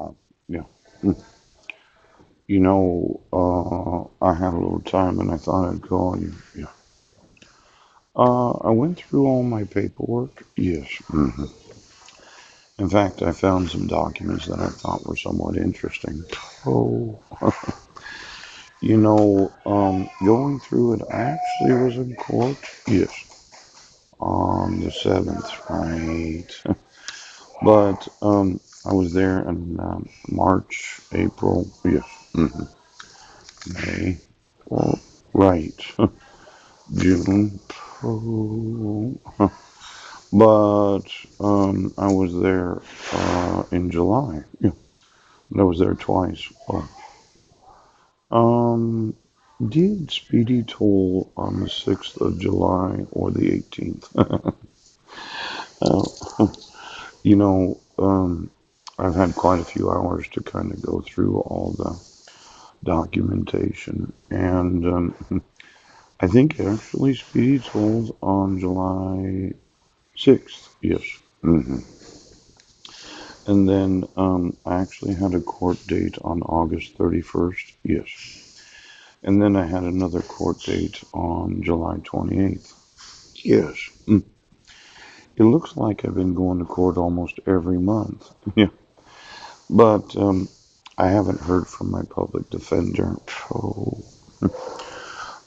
Oh, yeah. Mm. I had a little time and I thought I'd call you. Yeah. I went through all my paperwork. Yes. In fact, I found some documents that I thought were somewhat interesting. Oh, going through it, I actually was in court. Yes. On the 7th, right? But I was there in March, April. Yes. hmm May. Well, right. June. Oh. But I was there in July. Yeah, I was there twice. Oh. Um, did Speedy toll on the 6th of July or the 18th? uh, you know, I've had quite a few hours to kind of go through all the documentation, and I think actually Speedy told on July 6th. Yes. And then I actually had a court date on August 31st. Yes. And then I had another court date on July 28th. Yes. It looks like I've been going to court almost every month. Yeah. But I haven't heard from my public defender. Oh.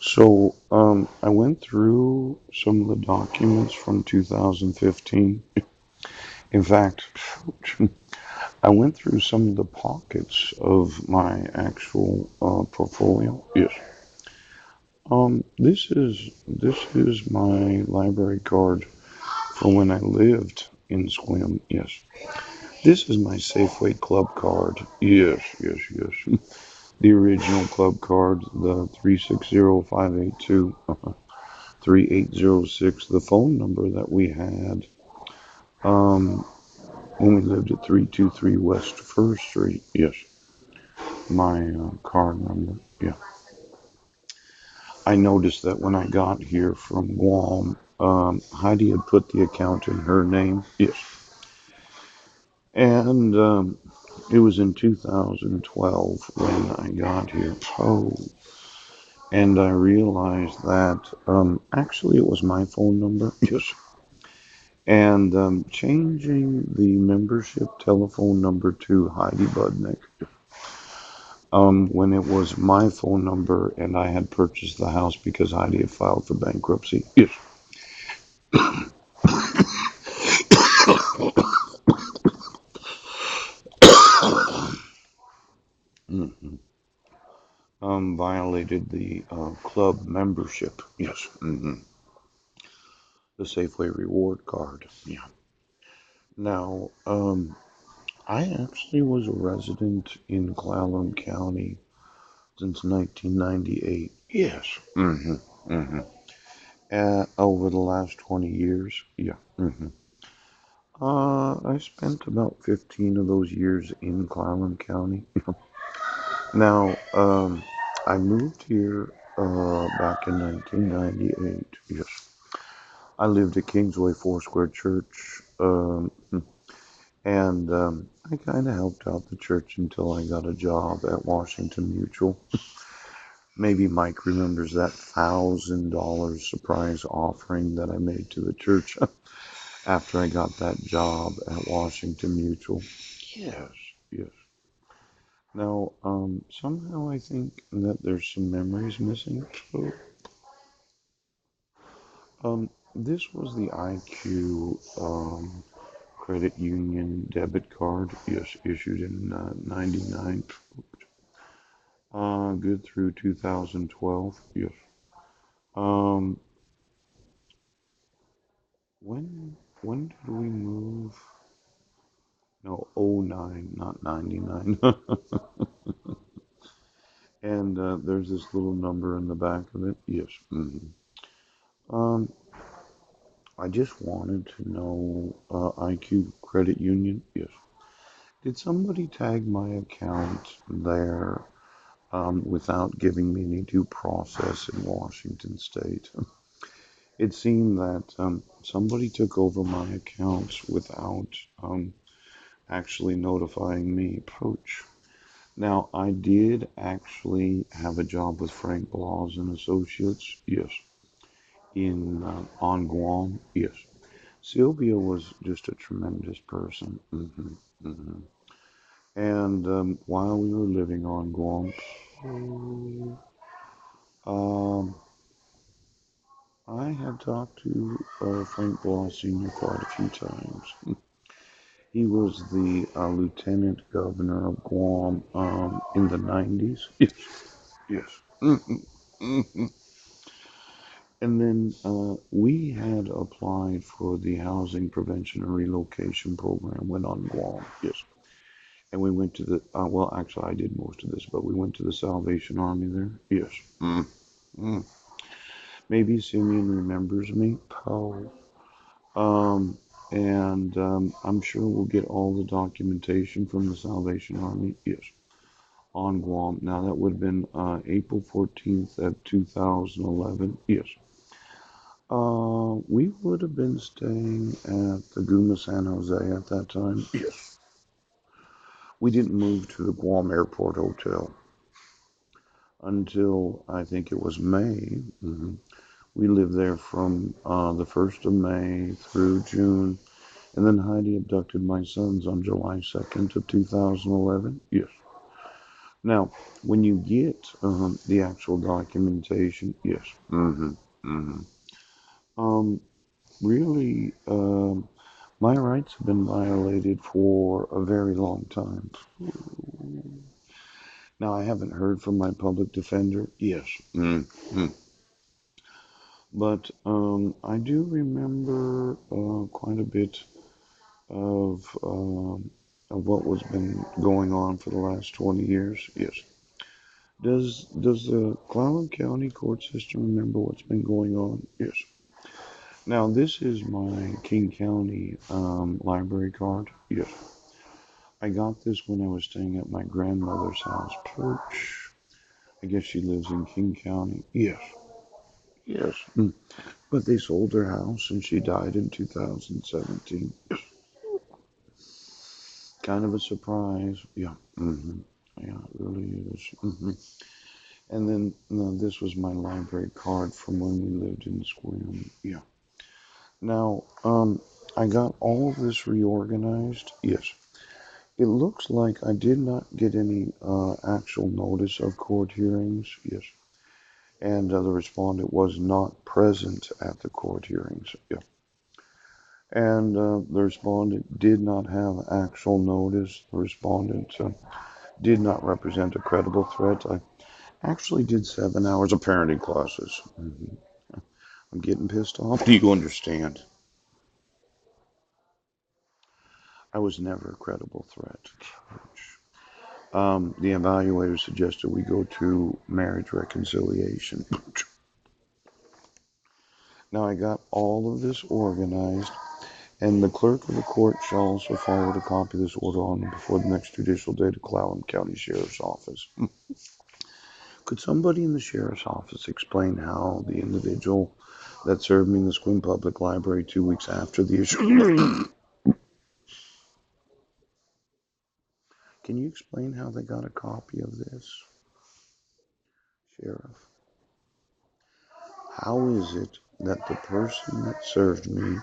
So I went through some of the documents from 2015. In fact, I went through some of the pockets of my actual portfolio. Yes. This is my library card from when I lived in Swim. Yes. This is my Safeway Club card. Yes, yes, yes. The original club card, the 360-582 3806, the phone number that we had um, when we lived at 323 West First Street. Yes, my card number. Yeah. I noticed that when I got here from Guam, Heidi had put the account in her name. Yes. And it was in 2012 when I got here. Oh, and I realized that actually it was my phone number. Yes. And changing the membership telephone number to Heidi Budnick when it was my phone number and I had purchased the house because Heidi had filed for bankruptcy. Yes. Mhm. Violated the club membership. Yes. The Safeway reward card. Yeah. Now, I actually was a resident in Clallam County since 1998. Yes. hmm Over the last 20 years. Yeah. I spent about 15 of those years in Clallam County. Now, I moved here back in 1998. Yes. I lived at Kingsway Foursquare Church, and I kind of helped out the church until I got a job at Washington Mutual. Maybe Mike remembers that $1,000 surprise offering that I made to the church after I got that job at Washington Mutual. Yes, yes. Now, somehow I think that there's some memories missing. So, this was the IQ credit union debit card. Yes, issued in 99. Good through 2012. Yes. Um, when did we move? No, '09, not 99. And there's this little number in the back of it. Yes. Um, I just wanted to know IQ Credit Union. Yes. Did somebody tag my account there without giving me any due process in Washington State? It seemed that somebody took over my accounts without um, actually notifying me. Approach. Now, I did actually have a job with Frank Blas and Associates, yes, in on Guam, yes. Sylvia was just a tremendous person. And while we were living on Guam, um, I had talked to Frank Blas Sr. quite a few times. He was the lieutenant governor of Guam in the 90s. Yes, yes. And then we had applied for the Housing Prevention and Relocation Program when on Guam. Yes. And we went to the, well, actually, I did most of this, but we went to the Salvation Army there. Yes. Mm. Maybe Simeon remembers me. Poe. And I'm sure we'll get all the documentation from the Salvation Army. Yes. On Guam. Now, that would have been April 14th of 2011. Yes. We would have been staying at the Guma San Jose at that time. Yes. We didn't move to the Guam Airport Hotel until I think it was May. We lived there from the 1st of May through June. And then Heidi abducted my sons on July 2nd of 2011. Yes. Now, when you get the actual documentation, yes. Um, really, my rights have been violated for a very long time. Now, I haven't heard from my public defender. Yes. But I do remember quite a bit of what was been going on for the last 20 years. Yes. Does the Clallam County court system remember what's been going on? Yes. Now, this is my King County library card. Yes. I got this when I was staying at my grandmother's house. Perch. I guess she lives in King County. Yes. Yes. But they sold her house and she died in 2017. Kind of a surprise. Yeah. Yeah, it really is. And then this was my library card from when we lived in Squim. Yeah. Now, I got all of this reorganized. Yes. It looks like I did not get any actual notice of court hearings. Yes. And the respondent was not present at the court hearings. Yeah. And the respondent did not have actual notice. The respondent did not represent a credible threat. I actually did 7 hours of parenting classes. I'm getting pissed off. Do you understand? I was never a credible threat. The evaluator suggested we go to marriage reconciliation. Now I got all of this organized, and the clerk of the court shall also forward a copy of this order on before the next judicial day to Clallam County Sheriff's Office. Could somebody in the Sheriff's Office explain how the individual that served me in the Sequim Public Library 2 weeks after the issue? Can you explain how they got a copy of this, Sheriff? How is it that the person that served me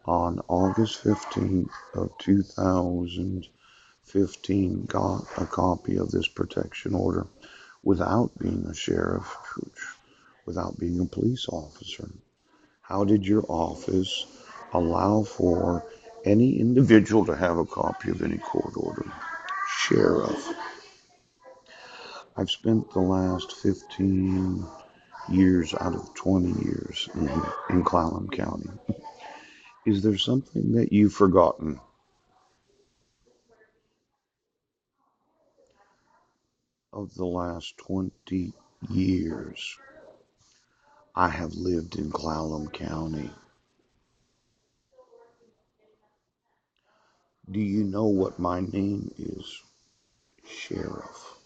on August 15th of 2015 got a copy of this protection order without being a sheriff, without being a police officer? How did your office allow for any individual to have a copy of any court order? Sheriff, I've spent the last 15 years out of 20 years in Clallam County. Is there something that you've forgotten? Of the last 20 years, I have lived in Clallam County. Do you know what my name is, Sheriff?